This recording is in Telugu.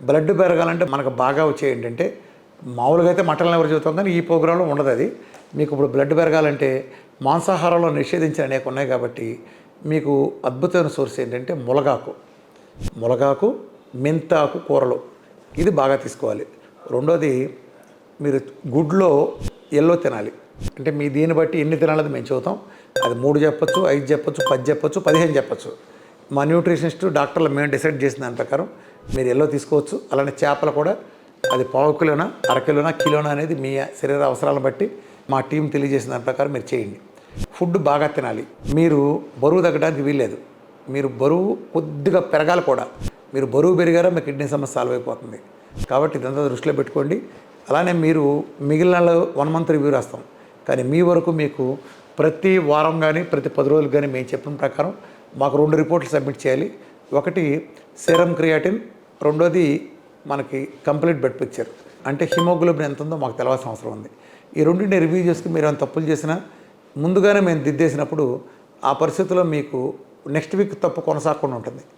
బ్లడ్ పెరగాలంటే మనకు బాగా వచ్చే ఏంటంటే మామూలుగా అయితే మటన్ ఎవరు చెబుతాం కానీ ఈ ప్రోగ్రాంలో ఉండదు అది. మీకు ఇప్పుడు బ్లడ్ పెరగాలంటే మాంసాహారంలో నిషేధించిన అనేక ఉన్నాయి కాబట్టి మీకు అద్భుతమైన సోర్స్ ఏంటంటే ములగాకు మెంతాకు కూరలు ఇది బాగా తీసుకోవాలి. రెండోది మీరు గుడ్లో ఎల్లో తినాలి. అంటే మీ దీన్ని బట్టి ఎన్ని తినాలని మేము చెబుతాం. అది 3 చెప్పచ్చు, 5 చెప్పచ్చు, 10 చెప్పచ్చు, 15 చెప్పచ్చు. మా న్యూట్రిషనిస్ట్ డాక్టర్లు మేము డిసైడ్ చేసిన దాని ప్రకారం మీరు ఎల్లో తీసుకోవచ్చు. అలానే చేపలు కూడా అది పావు కిలోనా, అరకిలోనా, కిలోనా అనేది మీ శరీర అవసరాలను బట్టి మా టీం తెలియజేసిన దాని ప్రకారం మీరు చేయండి. ఫుడ్ బాగా తినాలి. మీరు బరువు తగ్గడానికి వీల్లేదు. మీరు బరువు కొద్దిగా పెరగాలి కూడా. మీరు బరువు పెరిగారో మీ కిడ్నీ సమస్య సాల్వ్ అయిపోతుంది. కాబట్టి ఇదంతా దృష్టిలో పెట్టుకోండి. అలానే మీరు మిగిలిన 1 మంత్ రివ్యూ రాస్తాం, కానీ మీ వరకు మీకు ప్రతి వారం కానీ ప్రతి 10 రోజులు కానీ మేము చెప్పిన ప్రకారం మాకు 2 రిపోర్ట్లు సబ్మిట్ చేయాలి. ఒకటి సెరమ్ క్రియాటిన్, రెండోది మనకి కంప్లీట్ బ్లడ్ పిక్చర్ అంటే హిమోగ్లోబిన్ ఎంత ఉందో మాకు తెలవాల్సిన అవసరం ఉంది. ఈ రెండింటిని రివ్యూ చేసుకుని మీరు ఏమైనా తప్పులు చేసినా ముందుగానే మేము దిద్దేసినప్పుడు ఆ పరిస్థితుల్లో మీకు నెక్స్ట్ వీక్ తప్పు కొనసాగకుండా ఉంటుంది.